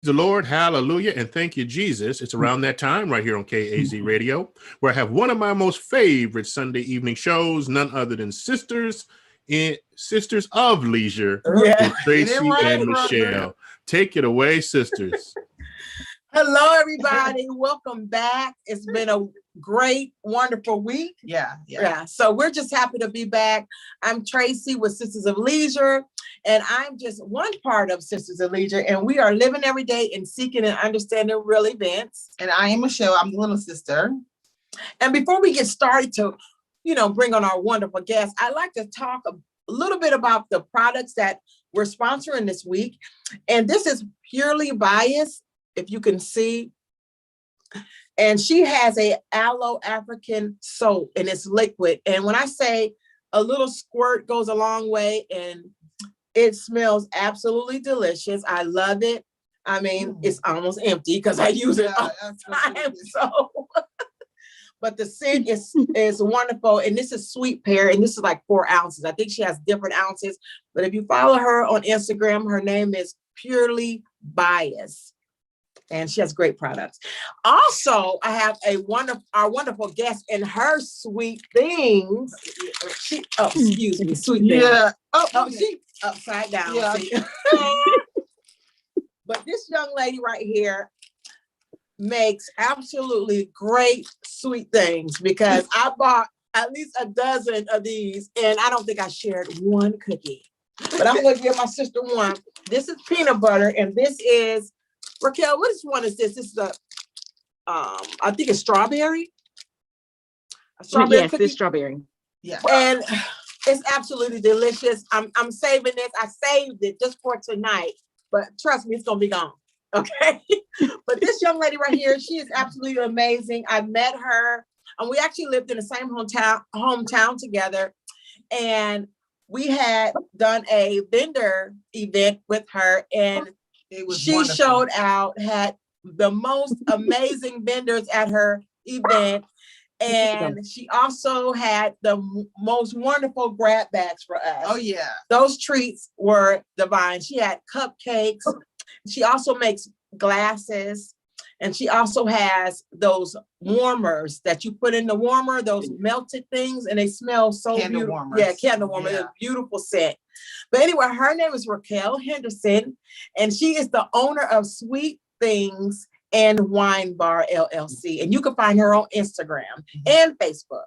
The Lord, hallelujah, and thank you, Jesus. It's around that time right here on KAZ Radio, where I have one of my most favorite Sunday evening shows, none other than Sisters of Leisure, with Tracy and Michele. Take it away, sisters. Hello, everybody. Welcome back. It's been a great, wonderful week. Yeah. So we're just happy to be back. I'm Tracy with Sisters of Leisure, and I'm just one part of Sisters of Leisure, and we are living every day and seeking and understanding real events. And I am Michele. I'm the little sister. And before we get started to, bring on our wonderful guests, I'd like to talk a little bit about the products that we're sponsoring this week. And this is purely biased, if you can see. And she has a aloe African soap, and it's liquid. And when I say a little squirt goes a long way, and it smells absolutely delicious. I love it. I mean, it's almost empty because I use it all the time. So, but the scent is wonderful. And this is sweet pear, and this is like 4 ounces. I think she has different ounces, but if you follow her on Instagram, her name is Purely Biased. And she has great products. Also, I have our wonderful guest and her sweet things. Excuse me, sweet things. Yeah. She upside down. Yeah. But this young lady right here makes absolutely great sweet things, because I bought at least a dozen of these, and I don't think I shared one cookie. But I'm going to give my sister one. This is peanut butter, and this is Raquel, what one is this? This is I think it's strawberry. Yes, it's strawberry. Yeah. And it's absolutely delicious. I'm saving this. I saved it just for tonight, but trust me, it's gonna be gone. Okay. But this young lady right here, she is absolutely amazing. I met her, and we actually lived in the same hometown together. And we had done a vendor event with her, and she wonderful. Showed out, had the most amazing vendors at her event. And she also had the most wonderful grab bags for us. Oh, yeah. Those treats were divine. She had cupcakes. She also makes glasses. And she also has those warmers that you put in the warmer, those melted things, and they smell so beautiful. Warmers. Yeah, candle warmer. Yeah. A beautiful scent. But anyway, her name is Raquel Henderson, and she is the owner of Sweet Things and Wine Bar LLC. And you can find her on Instagram and Facebook.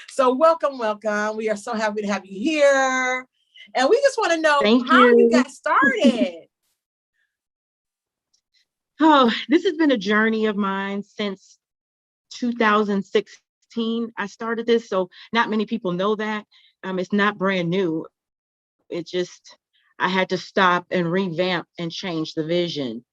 So welcome. We are so happy to have you here. And we just want to know how you got started. Oh, this has been a journey of mine since 2016. I started this, so not many people know that. It's not brand new. It just, I had to stop and revamp and change the vision,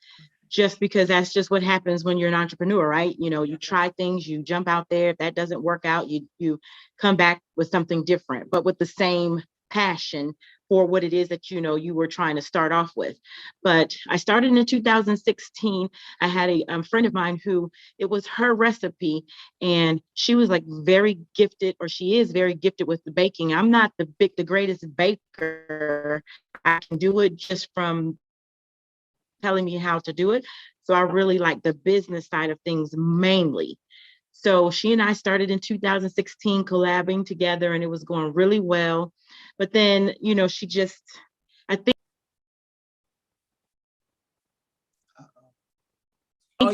just because that's just what happens when you're an entrepreneur, right? You try things, you jump out there. If that doesn't work out, you come back with something different, but with the same passion for what it is that you were trying to start off with. But I started in 2016. I had a friend of mine who, it was her recipe, and she was like very gifted, or she is very gifted with the baking. I'm not the greatest baker. I can do it just from telling me how to do it. So I really like the business side of things mainly. So she and I started in 2016 collabing together, and it was going really well. But then, she just, I think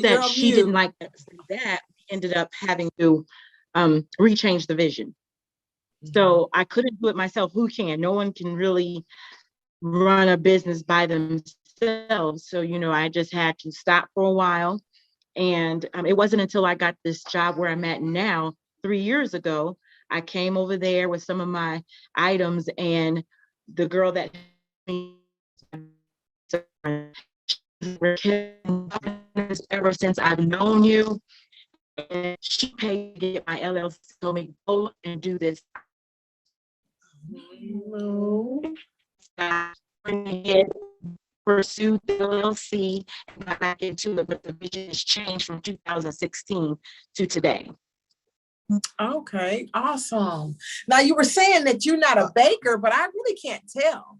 that she didn't like that. We ended up having to rechange the vision. So I couldn't do it myself. Who can? No one can really run a business by themselves. So, I just had to stop for a while. And it wasn't until I got this job where I'm at now, 3 years ago, I came over there with some of my items, and the girl that ever since I've known you, and she paid to get my LLC, told me, go and do this. Pursued the LLC and got back into it, but the vision has changed from 2016 to today. Okay, awesome. Now you were saying that you're not a baker, but I really can't tell.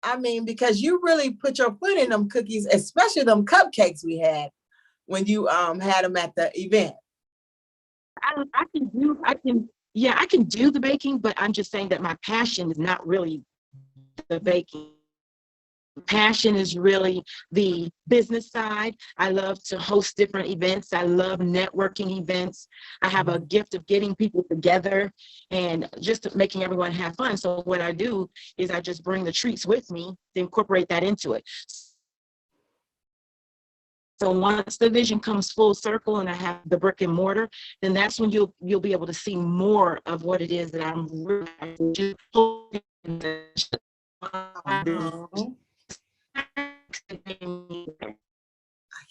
I mean, because you really put your foot in them cookies, especially them cupcakes we had when you had them at the event. I can do the baking, but I'm just saying that my passion is not really the baking. Passion is really the business side. I love to host different events. I love networking events. I have a gift of getting people together and just making everyone have fun. So what I do is I just bring the treats with me to incorporate that into it. So once the vision comes full circle and I have the brick and mortar, then that's when you'll be able to see more of what it is that I'm really I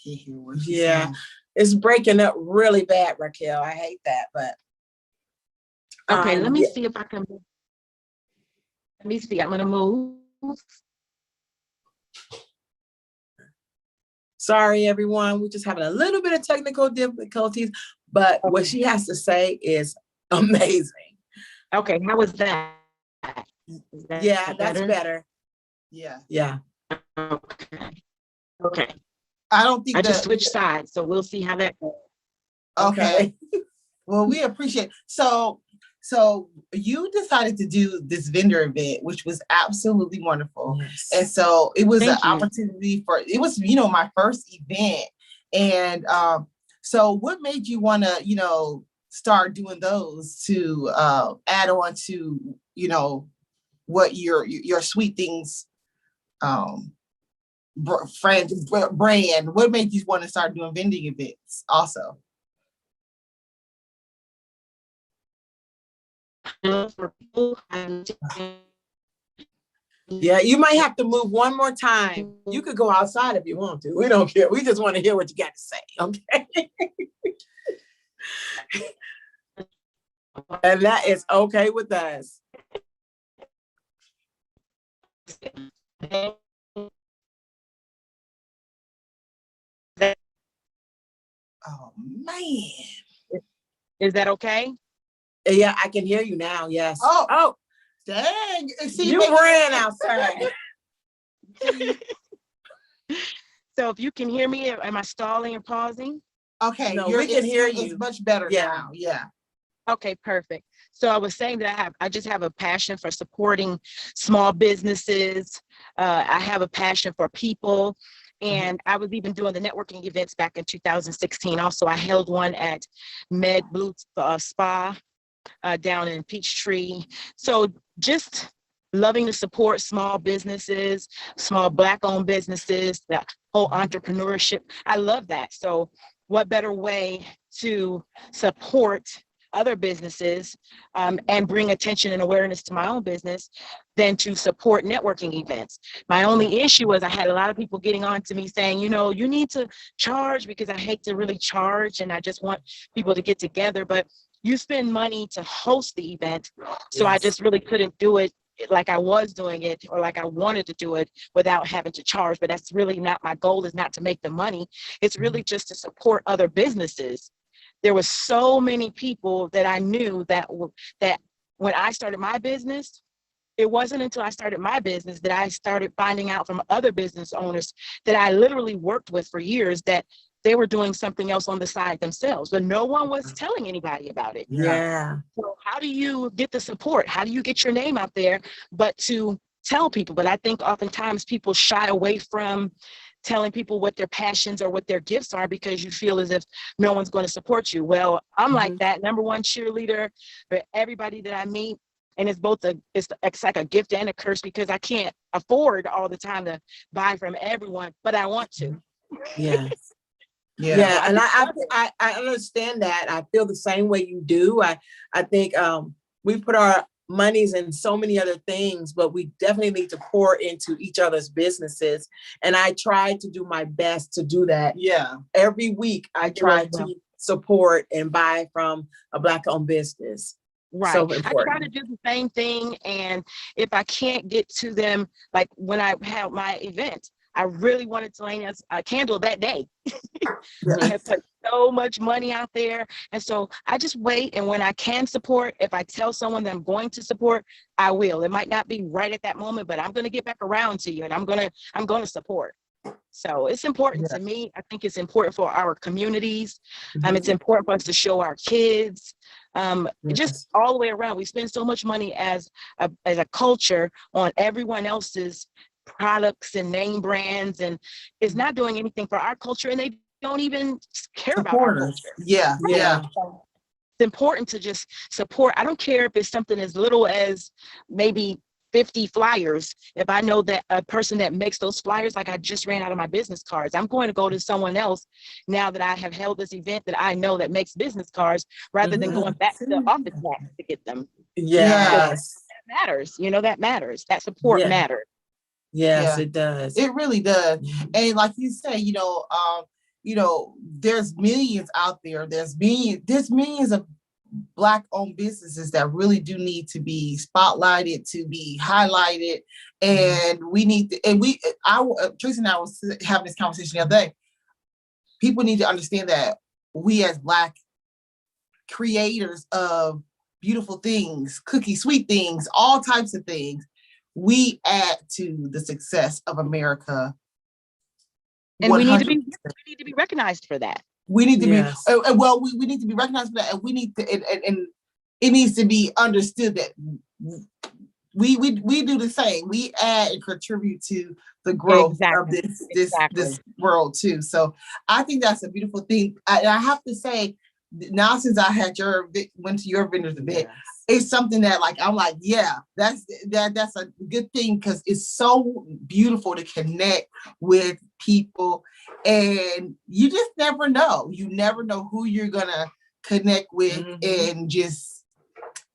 can't hear what she's Yeah, saying. it's breaking up really bad, Raquel. I hate that, but okay, let me see if I can. Let me see. I'm gonna move. Sorry, everyone. We're just having a little bit of technical difficulties, but what she has to say is amazing. Okay, how was that? Yeah, that's better. Yeah. Yeah. Okay. Okay. I don't think I just switched sides, so we'll see how that goes. Okay. Well, we appreciate. So you decided to do this vendor event, which was absolutely wonderful. Yes. And so it was Thank an you. opportunity it was, my first event. And so what made you want to, start doing those to add on to, what your Sweet Things brand? What made you want to start doing vending events also? For people, Yeah, you might have to move one more time. You could go outside if you want to. We don't care. We just want to hear what you got to say. Okay. And that is okay with us. Oh man. Is that okay? Yeah, I can hear you now. Yes. Oh, dang. See, you ran outside. So if you can hear me, am I stalling or pausing? Okay, no, we can hear you. It's much better now. Yeah. Okay, perfect. So I was saying that I just have a passion for supporting small businesses. I have a passion for people. And I was even doing the networking events back in 2016. Also, I held one at Med Blue Spa down in Peachtree. So just loving to support small businesses, small Black-owned businesses, the whole entrepreneurship. I love that. So what better way to support other businesses and bring attention and awareness to my own business than to support networking events. My only issue was I had a lot of people getting on to me saying, you need to charge, because I hate to really charge and I just want people to get together, but you spend money to host the event. So I just really couldn't do it like I was doing it or like I wanted to do it without having to charge. But that's really not my goal, is not to make the money. It's really just to support other businesses. There were so many people that I knew that when I started my business, it wasn't until I started my business that I started finding out from other business owners that I literally worked with for years that they were doing something else on the side themselves, but no one was telling anybody about it. Yeah. So how do you get the support? How do you get your name out there, but to tell people? But I think oftentimes people shy away from telling people what their passions or what their gifts are because you feel as if no one's going to support you. Well, I'm like that number one cheerleader for everybody that I meet. And it's like a gift and a curse because I can't afford all the time to buy from everyone, but I want to. Yes. Yeah, and I understand that. I feel the same way you do. I think we put our monies in so many other things, but we definitely need to pour into each other's businesses. And I try to do my best to do that. Yeah. Every week I try to support and buy from a Black-owned business. Right. So I try to do the same thing. And if I can't get to them, like when I have my event, I really wanted to light us a candle that day. I have put so much money out there. And so I just wait. And when I can support, if I tell someone that I'm going to support, I will. It might not be right at that moment, but I'm going to get back around to you and I'm going to support. So it's important to me. I think it's important for our communities. It's important for us to show our kids. Just all the way around. We spend so much money as a culture on everyone else's products and name brands, and it's not doing anything for our culture, and they don't even care about our culture. Yeah. So it's important to just support. I don't care if it's something as little as maybe 50 flyers. If I know that a person that makes those flyers, like I just ran out of my business cards, I'm going to go to someone else now that I have held this event that I know that makes business cards rather than going back to the office to get them. Yes. That matters. That matters. That support matters. Yes, it does. It really does. And like you say, there's millions out there. There's millions of Black-owned businesses that really do need to be spotlighted, to be highlighted, and we need to. And Tracy and I was having this conversation the other day. People need to understand that we as Black creators of beautiful things, cookie sweet things, all types of things, we add to the success of America. And we need to be recognized for that. We need to be we need to be recognized for that, and we need to, and it needs to be understood that we do the same. We add and contribute to the growth of this world too. So I think that's a beautiful thing. I have to say, now since I had went to your vendors event, it's something that I'm like, that's a good thing, because it's so beautiful to connect with people, and you just never know. You never know who you're gonna connect with, and just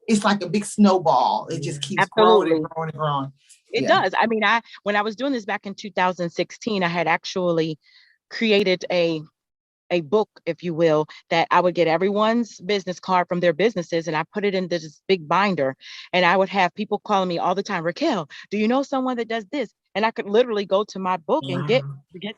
it's like a big snowball. It just keeps growing and growing and growing. It does. I mean, when I was doing this back in 2016, I had actually created a book, if you will, that I would get everyone's business card from their businesses, and I put it in this big binder, and I would have people calling me all the time, Raquel, do you know someone that does this? And I could literally go to my book and get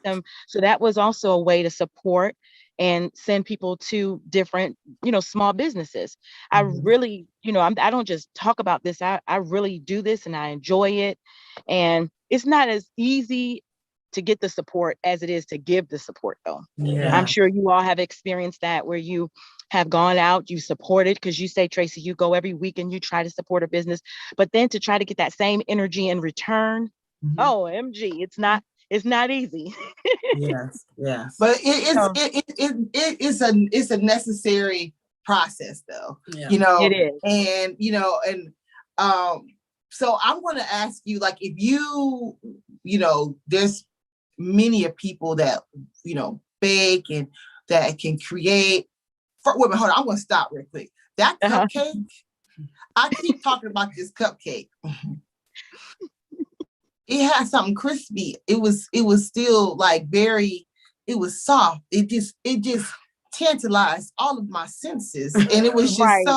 them. So that was also a way to support and send people to different, small businesses. I really, I don't just talk about this. I really do this and I enjoy it. And it's not as easy to get the support as it is to give the support, though. I'm sure you all have experienced that, where you have gone out, you supported, because you say, Tracy, you go every week and you try to support a business, but then to try to get that same energy in return, OMG, it's not easy. Yes. But it's a necessary process, though. It is. And so I'm going to ask you, if you, there's many of people that bake and that can create. Wait a minute, hold on, I'm going to stop real quick. That cupcake, I keep talking about this cupcake. It had something crispy. It was still it was soft. It just tantalized all of my senses, and it was just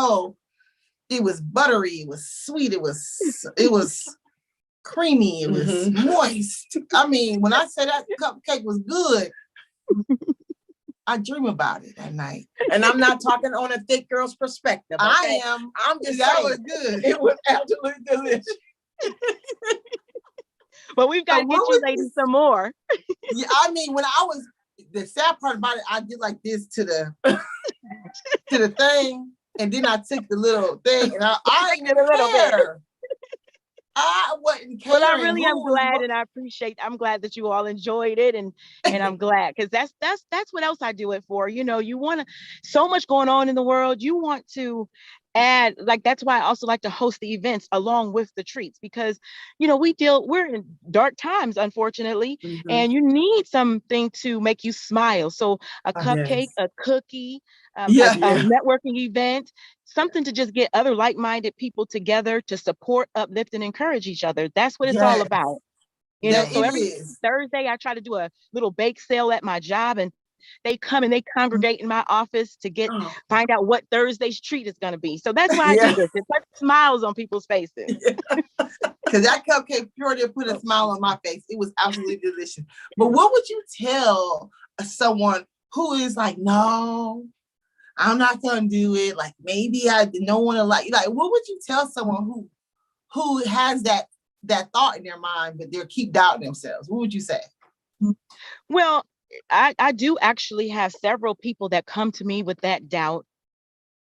it was buttery. It was sweet. It was creamy. It was moist. I mean, when I say that cupcake was good, I dream about it at night. And I'm not talking on a thick girl's perspective. Okay? I am. I'm just that saying. was good. It was absolutely delicious. But we've got to get you ladies some more. Yeah, I mean, when I was, the sad part about it, I did like this to the thing, and then I took the little thing, and I didn't care. I wasn't caring. Well, I really am glad, and I appreciate. I'm glad that you all enjoyed it, and I'm glad, because that's what else I do it for. You want to, so much going on in the world. You want to add, that's why I also like to host the events along with the treats, because we're in dark times, unfortunately, and you need something to make you smile. So a cupcake, a cookie, a networking event, something to just get other like-minded people together to support, uplift, and encourage each other. That's what it's all about. So every Thursday I try to do a little bake sale at my job, and They come and they congregate in my office to Oh, find out what Thursday's treat is going to be. So that's why I yeah. do this. It puts smiles on people's faces. Because that cupcake sure did put a smile on my face. It was absolutely delicious. But what would you tell someone who is like, no, I'm not gonna do it. Like maybe I don't want to like what would you tell someone who has that thought in their mind, but they keep doubting themselves? What would you say? Well, I do actually have several people that come to me with that doubt,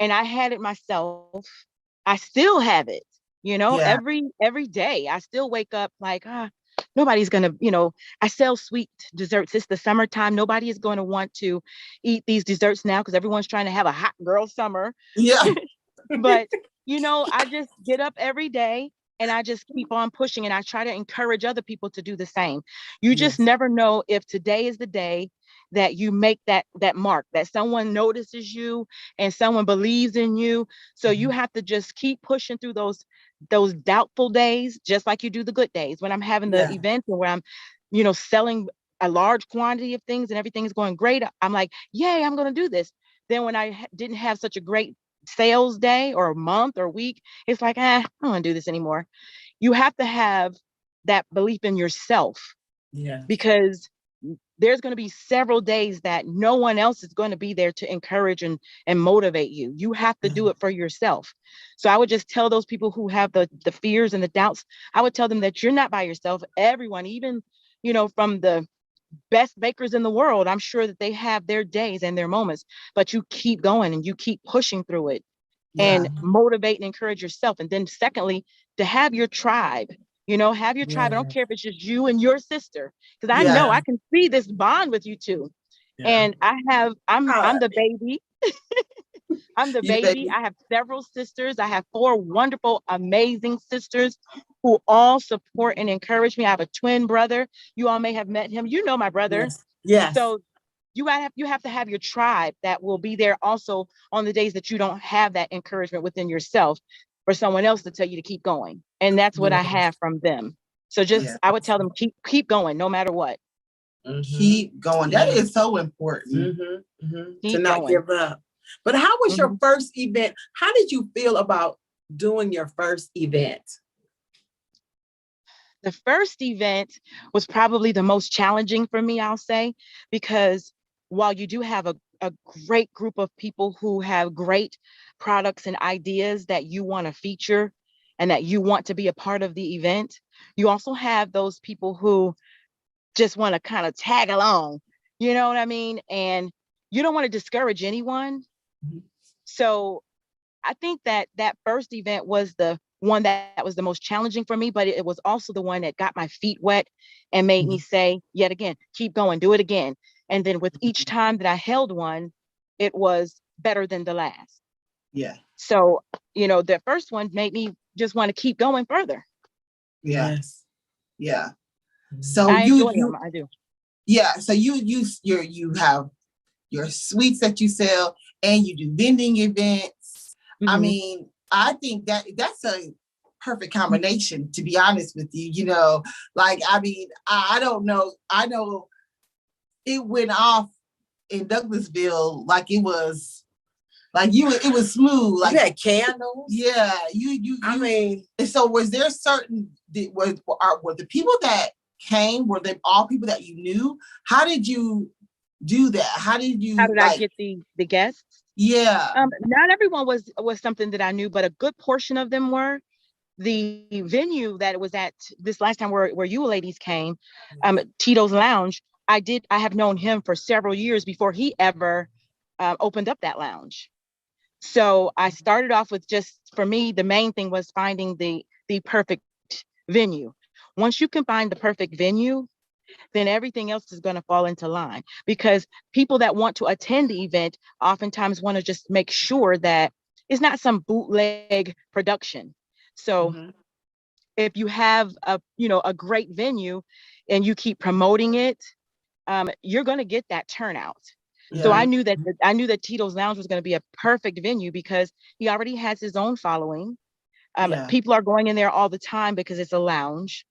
and I had it myself. I still have it, Yeah. every day. I still wake up like, nobody's gonna, I sell sweet desserts. It's the summertime. Nobody is going to want to eat these desserts now because everyone's trying to have a hot girl summer. Yeah. But, I just get up every day and I just keep on pushing, and I try to encourage other people to do the same. You just never know if today is the day that you make that mark, that someone notices you and someone believes in you. So you have to just keep pushing through those doubtful days, just like you do the good days. When I'm having the events and where I'm, selling a large quantity of things and everything's going great, I'm like, yay, I'm going to do this. Then when I didn't have such a great sales day or a month or week, it's like, I don't want to do this anymore. You have to have that belief in yourself, because there's going to be several days that no one else is going to be there to encourage and motivate you. You have to do it for yourself. So I would just tell those people who have the fears and the doubts, I would tell them that you're not by yourself. Everyone, even, from the best bakers in the world, I'm sure that they have their days and their moments, but you keep going and you keep pushing through it and motivate and encourage yourself. And then secondly, to have your tribe, have your tribe. I don't care if it's just you and your sister, because I know I can see this bond with you two. And I'm the baby. I'm the baby. I have several sisters. I have 4 wonderful, amazing sisters who all support and encourage me. I have a twin brother. You all may have met him. You know my brother. Yes. So you have to have your tribe that will be there also on the days that you don't have that encouragement within yourself, for someone else to tell you to keep going. And that's what I have from them. So just, I would tell them, keep going, no matter what. Keep going. That is so important. To not give up. But how was your first event? How did you feel about doing your first event? The first event was probably the most challenging for me, I'll say, because while you do have a great group of people who have great products and ideas that you want to feature and that you want to be a part of the event, you also have those people who just want to kind of tag along, you know what I mean? And you don't want to discourage anyone. So I think that first event was the one that was the most challenging for me, but it was also the one that got my feet wet and made me say, yet again, keep going, do it again. And then with each time that I held one, it was better than the last. So, the first one made me just want to keep going further. So I enjoy them. I do. So you have your sweets that you sell and you do vending events. I mean, I think that's a perfect combination, to be honest with you. I mean, I don't know. I know it went off in Douglasville like it was it was smooth. Like you had candles. I mean, and so was there were the people that came, were they all people that you knew? How did you do that? How did I get the guests? Not everyone was something that I knew, but a good portion of them were. The venue that it was at this last time where you ladies came, Tito's Lounge, I have known him for several years before he ever opened up that lounge. So I started off with, just for me, the main thing was finding the perfect venue. Once you can find the perfect venue, then everything else is going to fall into line, because people that want to attend the event oftentimes want to just make sure that it's not some bootleg production. So if you have a great venue and you keep promoting it, you're going to get that turnout. So I knew that Tito's Lounge was going to be a perfect venue because he already has his own following. People are going in there all the time because it's a lounge.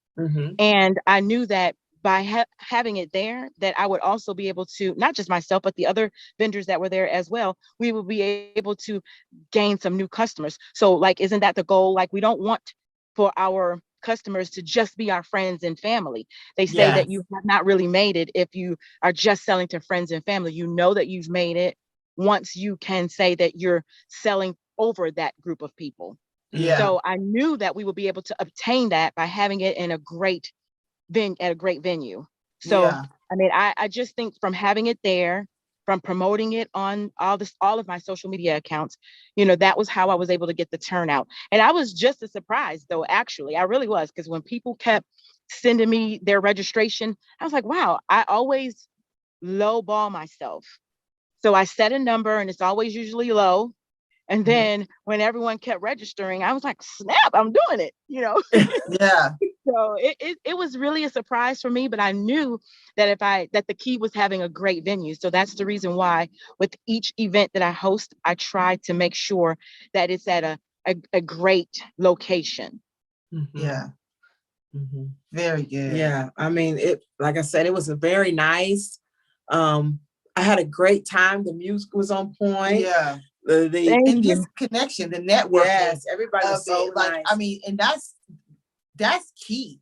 And I knew that by having it there, that I would also be able to, not just myself, but the other vendors that were there as well, we will be able to gain some new customers. So like, isn't that the goal? Like, we don't want for our customers to just be our friends and family. They say that you have not really made it if you are just selling to friends and family. You know that you've made it once you can say that you're selling over that group of people. Yeah. So I knew that we would be able to obtain that by having it in a great venue. So I mean, I just think from having it there, from promoting it on all of my social media accounts, you know, that was how I was able to get the turnout. And I was just as surprised, though, actually, I really was, because when people kept sending me their registration, I was like, wow, I always lowball myself. So I set a number and it's always usually low. And then when everyone kept registering, I was like, snap, I'm doing it, you know? Yeah. So it was really a surprise for me, but I knew that that the key was having a great venue. So that's the reason why with each event that I host, I try to make sure that it's at a great location. Yeah. Very good. Yeah, I mean, like I said, it was a very nice. I had a great time. The music was on point. Yeah. Thank And you. just connection, the network. Yes, everybody was so like, nice. I mean, and that's key.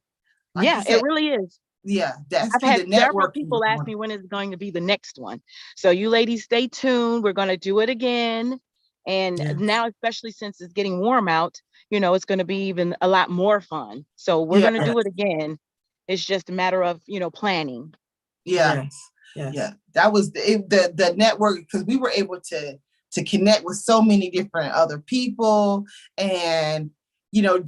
Like Yeah, you said, it really is. Yeah, that's I've key. had The several networking people is ask me when is going to be the next one. So you ladies stay tuned. We're going to do it again. And now, especially since it's getting warm out, you know, it's going to be even a lot more fun. So we're going to do it again. It's just a matter of, you know, planning. Yeah. Yeah. That was the network, because we were able to connect with so many different other people. And, you know,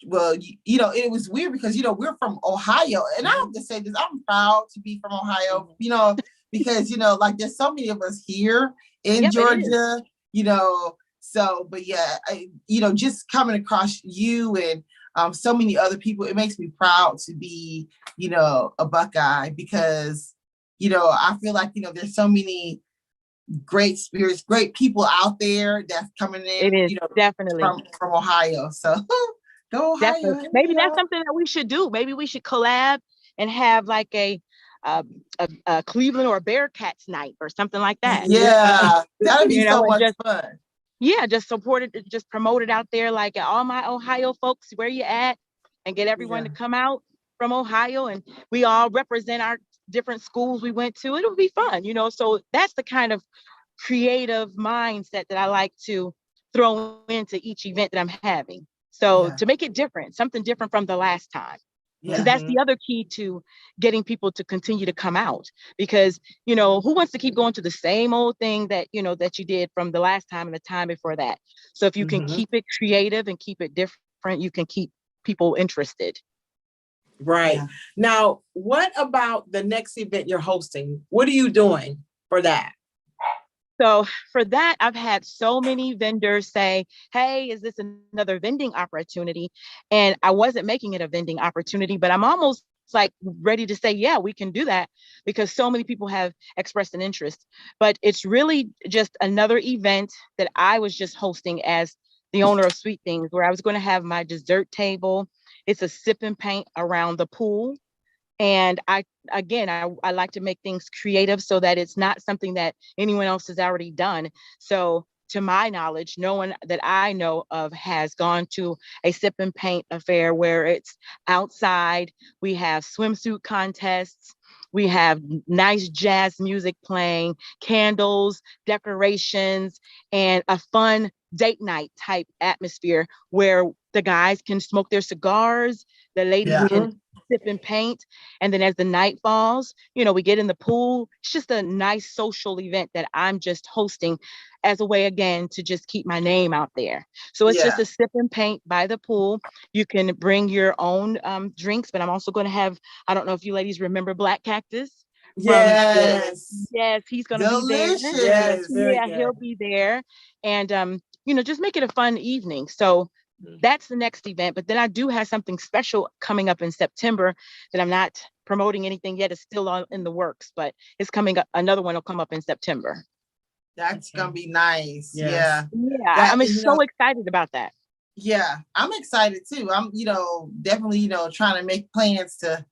well, you know, it was weird because, you know, we're from Ohio, and I have to say this, I'm proud to be from Ohio, you know, because, you know, like there's so many of us here in Georgia, you know, so, but yeah, you know, just coming across you and so many other people, it makes me proud to be, you know, a Buckeye, because, you know, I feel like, you know, there's so many great spirits, great people out there that's coming in, It is, you know, definitely from Ohio. So go Ohio. definitely. Maybe that's something that we should do. Maybe we should collab and have like a Cleveland or Bearcats night or something like that. Yeah, that'd be you know, so much just, fun. Yeah, just support it, just promote it out there. Like, all my Ohio folks, where you at? And get everyone to come out from Ohio, and we all represent our different schools we went to. It'll be fun, you know. So that's the kind of creative mindset that I like to throw into each event that I'm having. So to make it different, something different from the last time. So that's the other key to getting people to continue to come out, because, you know, who wants to keep going to the same old thing that, you know, that you did from the last time and the time before that. So if you can keep it creative and keep it different, you can keep people interested. Right. Now, what about the next event you're hosting? What are you doing for that? So for that, I've had so many vendors say, hey, is this another vending opportunity? And I wasn't making it a vending opportunity, but I'm almost like ready to say, yeah, we can do that, because so many people have expressed an interest. But it's really just another event that I was just hosting as the owner of Sweet Things, where I was going to have my dessert table. It's a sip and paint around the pool. And I like to make things creative so that it's not something that anyone else has already done. So to my knowledge, no one that I know of has gone to a sip and paint affair where it's outside. We have swimsuit contests. We have nice jazz music playing, candles, decorations, and a fun date night type atmosphere where the guys can smoke their cigars, the ladies can sip and paint. And then as the night falls, you know, we get in the pool. It's just a nice social event that I'm just hosting as a way, again, to just keep my name out there. So it's just a sip and paint by the pool. You can bring your own drinks, but I'm also going to have, I don't know if you ladies remember Black Cactus. Yes, he's going to be there. Yes, he'll be there. And, you know, just make it a fun evening. So that's the next event. But then I do have something special coming up in September that I'm not promoting anything yet. It's still in the works, but it's coming up. Another one will come up in September. That's gonna be nice. Yeah, I'm so excited about that. Yeah, I'm excited too. I'm, you know, definitely, you know, trying to make plans to,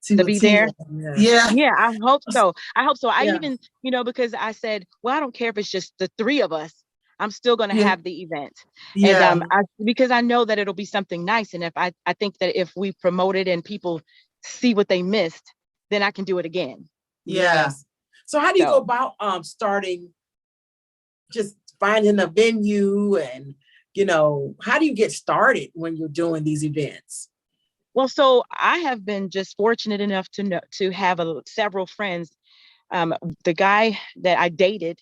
to be there. Yeah. Yeah, I hope so. I hope so. I Yeah. even, because I said, well, I don't care if it's just the three of us. I'm still going to Yeah. have the event. Yeah. And because I know that it'll be something nice. And if I think that if we promote it and people see what they missed, then I can do it again. Yes. So how do you go So- about starting, just finding a venue, and how do you get started when you're doing these events? Well, so I have been just fortunate enough to have several friends. The guy that I dated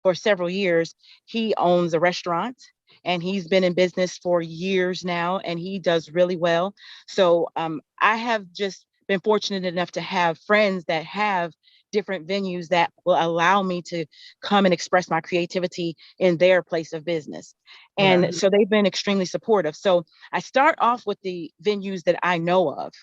for several years, he owns a restaurant and he's been in business for years now, and he does really well. So I have just been fortunate enough to have friends that have different venues that will allow me to come and express my creativity in their place of business. And so they've been extremely supportive. So I start off with the venues that I know of.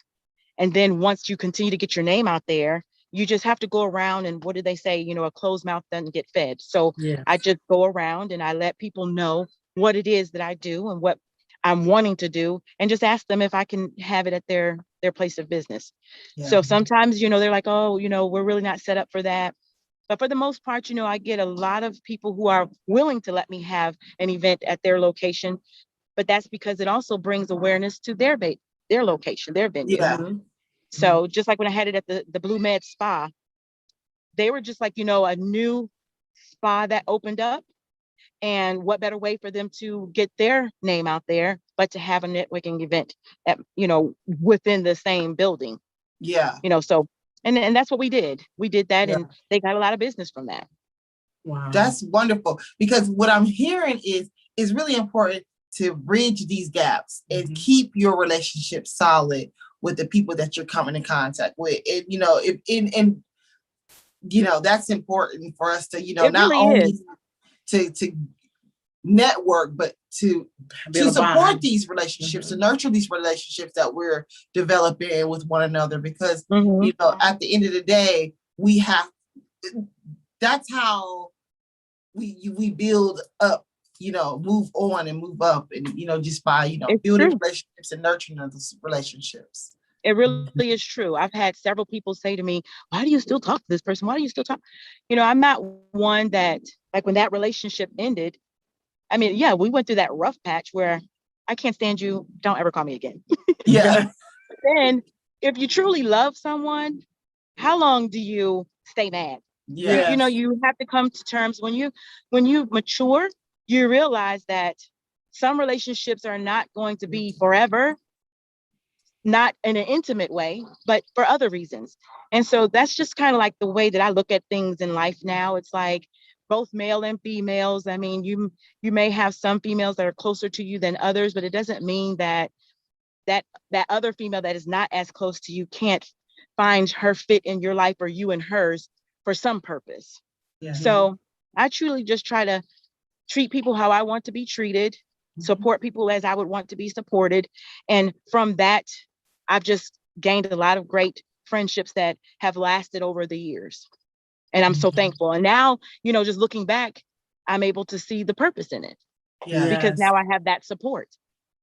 And then once you continue to get your name out there, you just have to go around, and what do they say? A closed mouth doesn't get fed. So Yeah. I just go around and I let people know what it is that I do and what I'm wanting to do, and just ask them if I can have it at their place of business. Yeah. So sometimes, they're like, oh, we're really not set up for that. But for the most part, I get a lot of people who are willing to let me have an event at their location. But that's because it also brings awareness to their location, their venue. Yeah. So just like when I had it at the Blue Med Spa, they were just like, a new spa that opened up. And what better way for them to get their name out there, but to have a networking event at, within the same building, Yeah. so, and that's what we did. We did that, Yeah. and they got a lot of business from that. Wow. That's wonderful, because what I'm hearing is really important to bridge these gaps and keep your relationship solid with the people that you're coming in contact with. And that's important for us to, It not really only is. to network, but to Build a support bond. these relationships, to nurture these relationships that we're developing with one another. Because, Mhm. at the end of the day, that's how we build up, move on and move up, and, just by, It's building true. relationships and nurturing those relationships. It really is true. I've had several people say to me, why do you still talk to this person? Why do you still talk? I'm not one that, like, when that relationship ended, I mean, yeah, we went through that rough patch where I can't stand you. Don't ever call me again. Yeah. But then if you truly love someone, how long do you stay mad? Yeah. You have to come to terms when you mature, you realize that some relationships are not going to be forever, not in an intimate way, but for other reasons. And so that's just kind of like the way that I look at things in life now. It's like both male and females. I mean, you may have some females that are closer to you than others, but it doesn't mean that other female that is not as close to you can't find her fit in your life, or you in hers, for some purpose. Yeah. So I truly just try to treat people how I want to be treated, support people as I would want to be supported. And from that, I've just gained a lot of great friendships that have lasted over the years. And I'm so thankful. And now, just looking back, I'm able to see the purpose in it, Yeah. because now I have that support.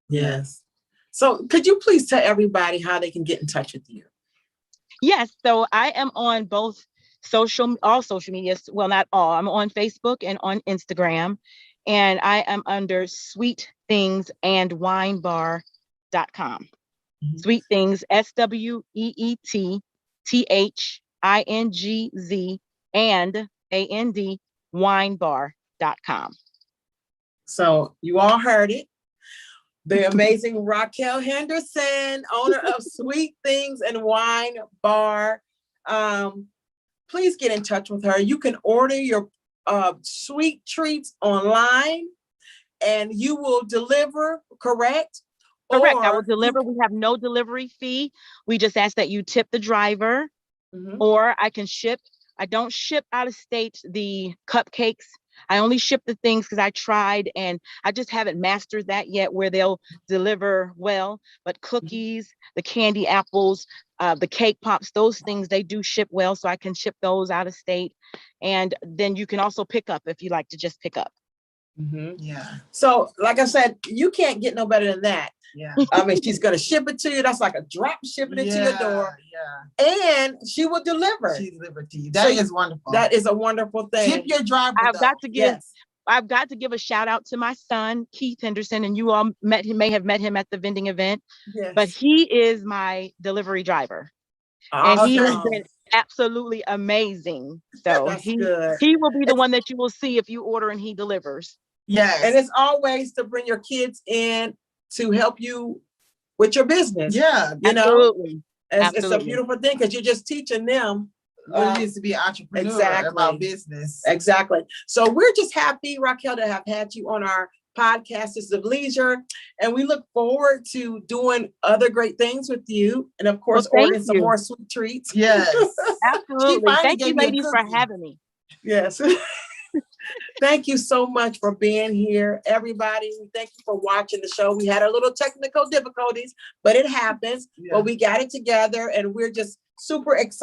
Yes. So could you please tell everybody how they can get in touch with you? Yes. So I am on both all social medias. Well, not all. I'm on Facebook and on Instagram. And I am under Sweet Things and Winebar.com. Sweet Things, SweetThingz and AND Winebar.com. So you all heard it. The amazing Raquel Henderson, owner of Sweet Things and Wine Bar. Please get in touch with her. You can order your sweet treats online, and you will deliver, correct? Correct. I Or will deliver. We have no delivery fee. We just ask that you tip the driver, or I can ship. I don't ship out of state the cupcakes. I only ship the things because I tried and I just haven't mastered that yet, where they'll deliver well. But cookies, the candy apples, the cake pops, those things, they do ship well. So I can ship those out of state. And then you can also pick up if you like to just pick up. Yeah. So, like I said, you can't get no better than that. Yeah. I mean, she's going to ship it to you. That's like a drop shipping it to your door. Yeah. And she will deliver. She delivered to you. That is wonderful. That is a wonderful thing. Tip your driver. I've got to give Yes. I've got to give a shout out to my son, Keith Henderson, and you all may have met him at the vending event, Yes. but he is my delivery driver. Awesome. And he has been absolutely amazing. So he will be the one that you will see if you order and he delivers. Yes. And it's always to bring your kids in to help you with your business. Yeah. You Absolutely. know, it's a beautiful thing because you're just teaching them what it is to be an entrepreneur. Exactly. About business. Exactly. So we're just happy, Raquel, to have had you on our podcast. This is of Leisure, and we look forward to doing other great things with you, and of course, ordering some more sweet treats. Yes, absolutely. Thank you, ladies, for having me. Yes. Thank you so much for being here, everybody. We thank you for watching the show. We had a little technical difficulties, but it happens. But we got it together, and we're just super excited.